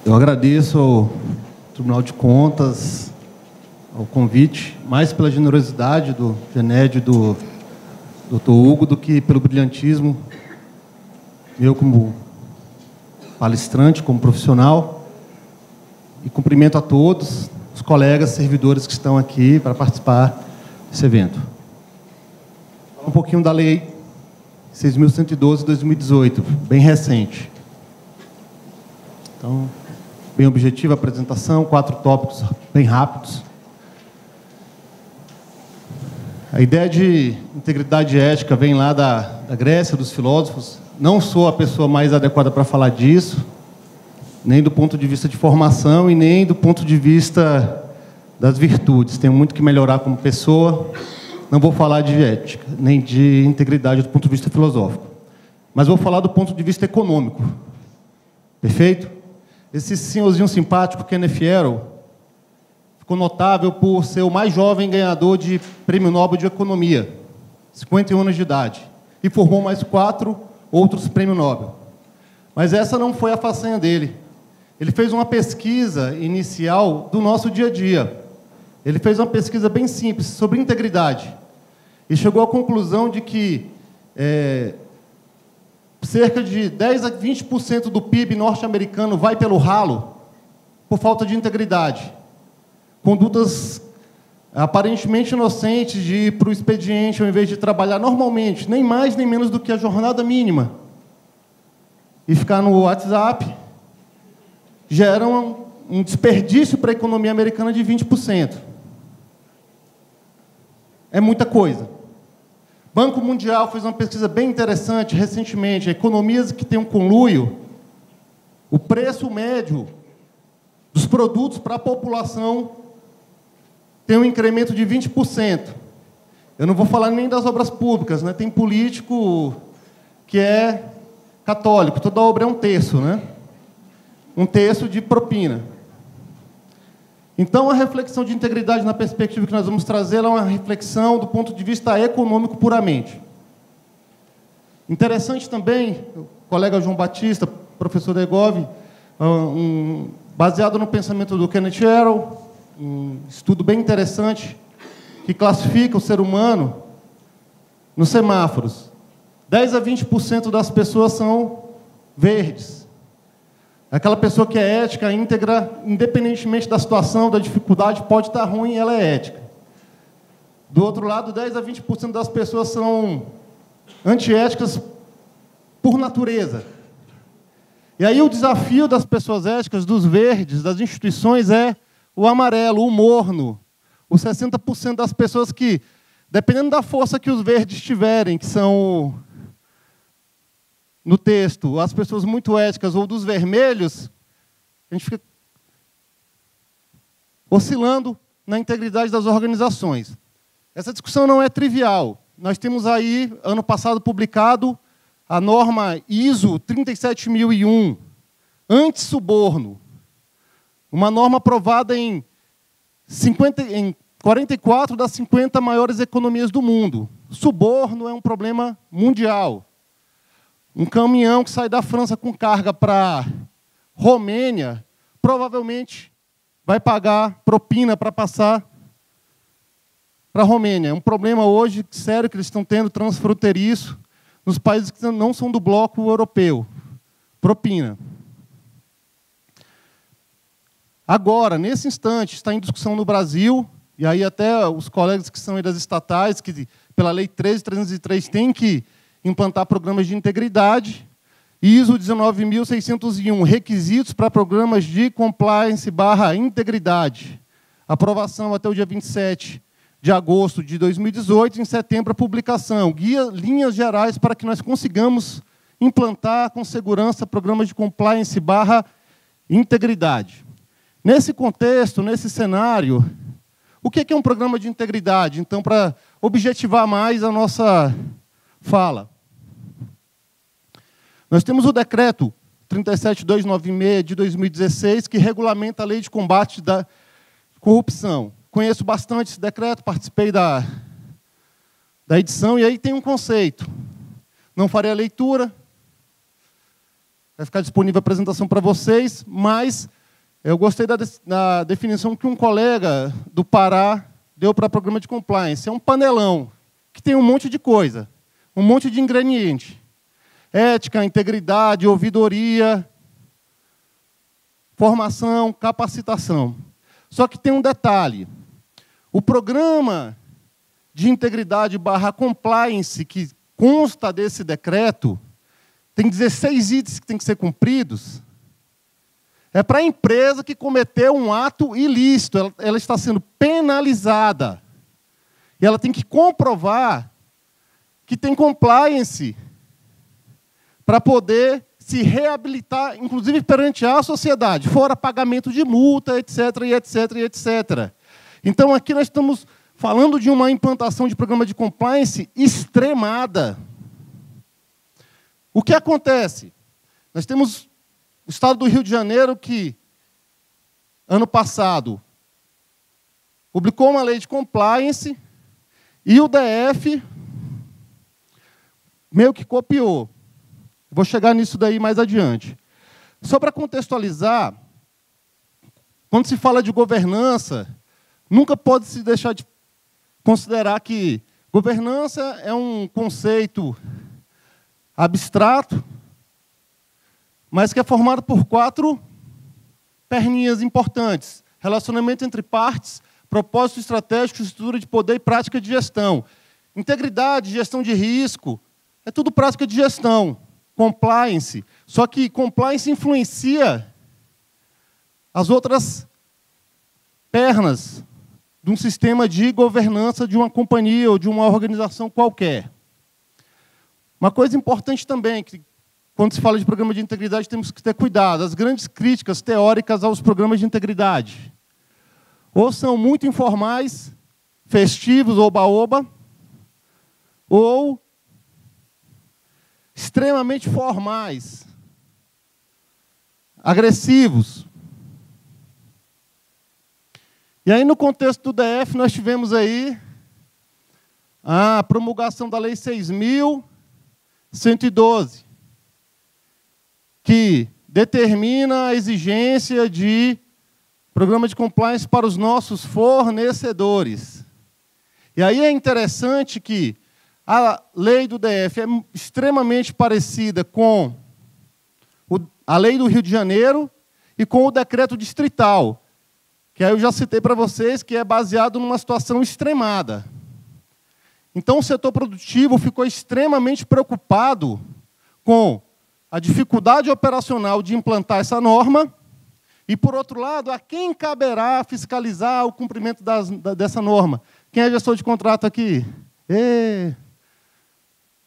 Eu agradeço ao Tribunal de Contas, ao convite, mais pela generosidade do Genédio e do Dr. Hugo do que pelo brilhantismo meu como palestrante, como profissional. E cumprimento a todos os colegas servidores que estão aqui para participar desse evento. Um pouquinho da Lei 6.112 de 2018, bem recente. Então, bem objetiva a apresentação, 4 tópicos bem rápidos. A ideia de integridade ética vem lá da Grécia, dos filósofos. Não sou a pessoa mais adequada para falar disso, nem do ponto de vista de formação e nem do ponto de vista das virtudes. Tenho muito que melhorar como pessoa. Não vou falar de ética, nem de integridade do ponto de vista filosófico. Mas vou falar do ponto de vista econômico. Perfeito? Esse senhorzinho simpático, Kenneth Arrow, ficou notável por ser o mais jovem ganhador de Prêmio Nobel de Economia, 51 anos de idade, e formou mais 4 outros Prêmios Nobel. Mas essa não foi a façanha dele. Ele fez uma pesquisa inicial do nosso dia a dia. Ele fez uma pesquisa bem simples sobre integridade e chegou à conclusão de que cerca de 10 a 20% do PIB norte-americano vai pelo ralo por falta de integridade. Condutas aparentemente inocentes de ir para o expediente ao invés de trabalhar normalmente, nem mais nem menos do que a jornada mínima, e ficar no WhatsApp, geram um desperdício para a economia americana de 20%. É muita coisa. O Banco Mundial fez uma pesquisa bem interessante recentemente. Economias que têm um conluio, o preço médio dos produtos para a população tem um incremento de 20%. Eu não vou falar nem das obras públicas, né? Tem político que é católico, toda obra é um terço, né? Um terço de propina. Então, a reflexão de integridade na perspectiva que nós vamos trazer é uma reflexão do ponto de vista econômico puramente. Interessante também, o colega João Batista, professor da EGOV, baseado no pensamento do Kenneth Arrow, um estudo bem interessante, que classifica o ser humano nos semáforos. 10 a 20% das pessoas são verdes. Aquela pessoa que é ética, íntegra, independentemente da situação, da dificuldade, pode estar ruim, ela é ética. Do outro lado, 10 a 20% das pessoas são antiéticas por natureza. E aí o desafio das pessoas éticas, dos verdes, das instituições, é o amarelo, o morno. Os 60% das pessoas que, dependendo da força que os verdes tiverem, que são, no texto, as pessoas muito éticas, ou dos vermelhos, a gente fica oscilando na integridade das organizações. Essa discussão não é trivial. Nós temos aí, ano passado, publicado a norma ISO 37001, anti-suborno. Uma norma aprovada em 44 das 50 maiores economias do mundo. Suborno é um problema mundial. Um caminhão que sai da França com carga para Romênia, provavelmente vai pagar propina para passar para a Romênia. É um problema hoje sério que eles estão tendo, transfronteiriço, nos países que não são do bloco europeu. Propina. Agora, nesse instante, está em discussão no Brasil, e aí até os colegas que são aí das estatais, que pela Lei 13.303 têm que implantar programas de integridade, ISO 19.601, requisitos para programas de compliance/integridade. Aprovação até o dia 27 de agosto de 2018, em setembro a publicação. Linhas gerais para que nós consigamos implantar com segurança programas de compliance/integridade. Nesse contexto, nesse cenário, o que é um programa de integridade? Então, para objetivar mais a nossa fala. Nós temos o decreto 37.296 de 2016, que regulamenta a lei de combate da corrupção. Conheço bastante esse decreto, participei da edição, e aí tem um conceito. Não farei a leitura. Vai ficar disponível a apresentação para vocês, mas eu gostei da definição que um colega do Pará deu para programa de compliance. É um panelão que tem um monte de coisa, um monte de ingrediente. Ética, integridade, ouvidoria, formação, capacitação. Só que tem um detalhe. O programa de integridade / compliance que consta desse decreto tem 16 itens que têm que ser cumpridos. É para a empresa que cometeu um ato ilícito. Ela está sendo penalizada. E ela tem que comprovar que tem compliance para poder se reabilitar, inclusive perante a sociedade, fora pagamento de multa, etc, e etc, e etc. Então, aqui nós estamos falando de uma implantação de programa de compliance extremada. O que acontece? Nós temos o Estado do Rio de Janeiro que, ano passado, publicou uma lei de compliance e o DF meio que copiou. Vou chegar nisso daí mais adiante. Só para contextualizar, quando se fala de governança, nunca pode se deixar de considerar que governança é um conceito abstrato, mas que é formado por 4 perninhas importantes: relacionamento entre partes, propósito estratégico, estrutura de poder e prática de gestão. Integridade, gestão de risco, é tudo prática de gestão. Compliance. Só que compliance influencia as outras pernas de um sistema de governança de uma companhia ou de uma organização qualquer. Uma coisa importante também, que quando se fala de programa de integridade, temos que ter cuidado. As grandes críticas teóricas aos programas de integridade ou são muito informais, festivos, oba-oba, ou extremamente formais, agressivos. E aí, no contexto do DF, nós tivemos aí a promulgação da Lei 6.112, que determina a exigência de programa de compliance para os nossos fornecedores. E aí é interessante que a lei do DF é extremamente parecida com a lei do Rio de Janeiro e com o decreto distrital, que aí eu já citei para vocês, que é baseado numa situação extremada. Então, o setor produtivo ficou extremamente preocupado com a dificuldade operacional de implantar essa norma e, por outro lado, a quem caberá fiscalizar o cumprimento dessa norma. Quem é gestor de contrato aqui?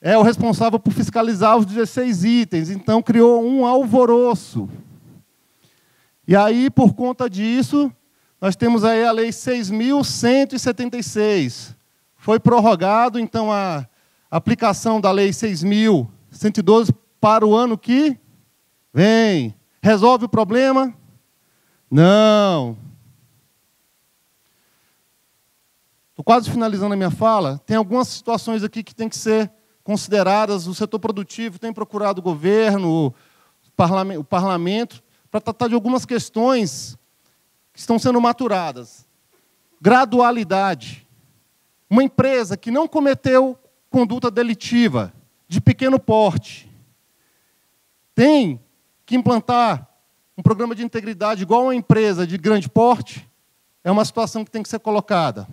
É o responsável por fiscalizar os 16 itens. Então, criou um alvoroço. E aí, por conta disso, nós temos aí a Lei 6.176. Foi prorrogado, então, a aplicação da Lei 6.112 para o ano que vem. Resolve o problema? Não. Estou quase finalizando a minha fala. Tem algumas situações aqui que têm que ser consideradas. O setor produtivo tem procurado o governo, o parlamento, para tratar de algumas questões que estão sendo maturadas. Gradualidade. Uma empresa que não cometeu conduta delitiva de pequeno porte tem que implantar um programa de integridade igual a uma empresa de grande porte, é uma situação que tem que ser colocada.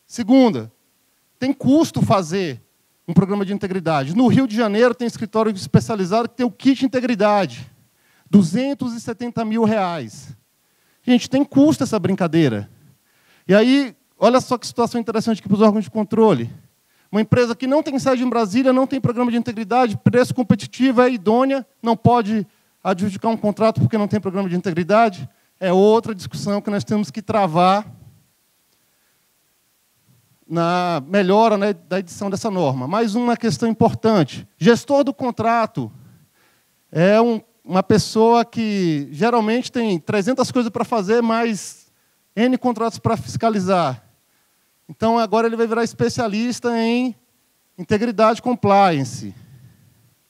Segunda, tem custo fazer um programa de integridade. No Rio de Janeiro tem escritório especializado que tem o kit integridade, R$270 mil. Gente, tem custo essa brincadeira. E aí, olha só que situação interessante aqui para os órgãos de controle. Uma empresa que não tem sede em Brasília, não tem programa de integridade, preço competitivo, é idônea, não pode adjudicar um contrato porque não tem programa de integridade. É outra discussão que nós temos que travar na melhora, né, da edição dessa norma. Mais uma questão importante. Gestor do contrato é uma pessoa que geralmente tem 300 coisas para fazer, mais N contratos para fiscalizar. Então, agora ele vai virar especialista em integridade e compliance.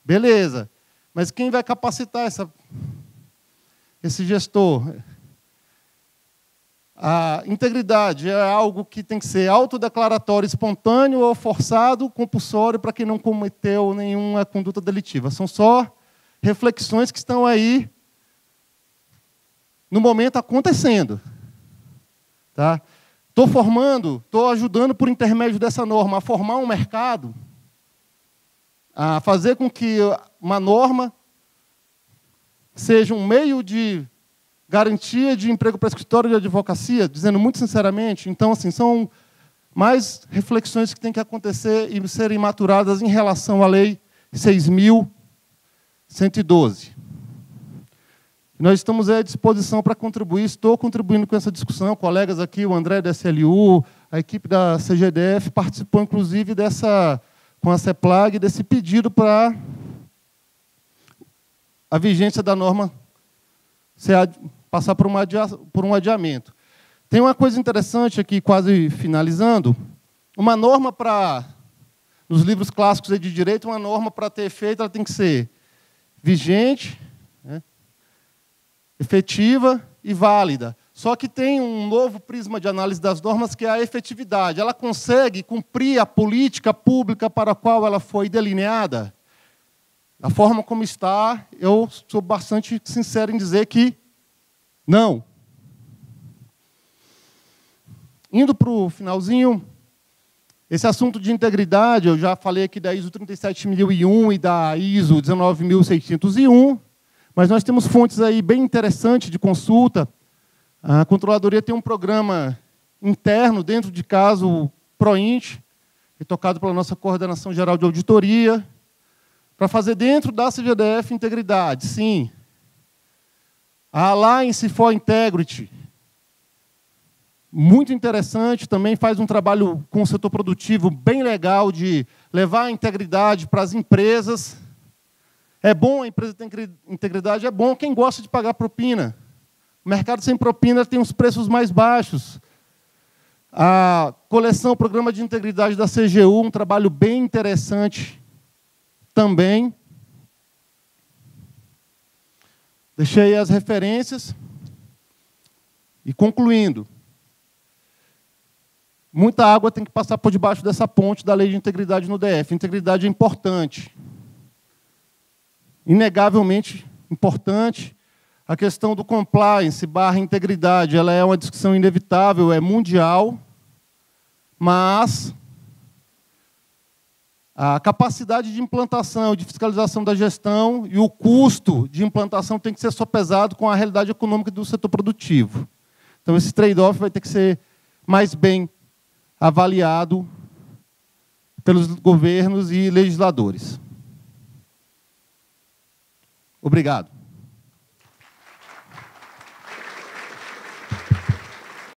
Beleza. Mas quem vai capacitar esse gestor? A integridade é algo que tem que ser autodeclaratório, espontâneo ou forçado, compulsório para quem não cometeu nenhuma conduta delitiva. São só reflexões que estão aí no momento acontecendo. Tá? Estou ajudando por intermédio dessa norma a formar um mercado, a fazer com que uma norma seja um meio de garantia de emprego para escritório de advocacia, dizendo muito sinceramente. Então, assim, são mais reflexões que têm que acontecer e serem maturadas em relação à Lei 6.112. Nós estamos à disposição para contribuir, estou contribuindo com essa discussão, colegas aqui, o André da SLU, a equipe da CGDF participou, inclusive, com a CEPLAG, desse pedido para a vigência da norma passar por um adiamento. Tem uma coisa interessante aqui, quase finalizando, uma norma nos livros clássicos de direito, uma norma para ter efeito, ela tem que ser vigente, né, efetiva e válida. Só que tem um novo prisma de análise das normas, que é a efetividade. Ela consegue cumprir a política pública para a qual ela foi delineada? Da forma como está, eu sou bastante sincero em dizer que não. Indo para o finalzinho, esse assunto de integridade, eu já falei aqui da ISO 37001 e da ISO 19601, mas nós temos fontes aí bem interessantes de consulta. A Controladoria tem um programa interno, dentro de casa, o PROINT, tocado pela nossa Coordenação Geral de Auditoria, para fazer dentro da CGDF integridade, sim. A Alliance for Integrity, muito interessante, também faz um trabalho com o setor produtivo bem legal de levar a integridade para as empresas. É bom a empresa ter integridade, é bom quem gosta de pagar propina. O mercado sem propina tem os preços mais baixos. A coleção, o programa de integridade da CGU, um trabalho bem interessante também. Deixei as referências. E concluindo, muita água tem que passar por debaixo dessa ponte da Lei de Integridade no DF. Integridade é importante. Inegavelmente importante. A questão do compliance / integridade, ela é uma discussão inevitável, é mundial, mas a capacidade de implantação, de fiscalização da gestão e o custo de implantação tem que ser sopesado com a realidade econômica do setor produtivo. Então, esse trade-off vai ter que ser mais bem avaliado pelos governos e legisladores. Obrigado.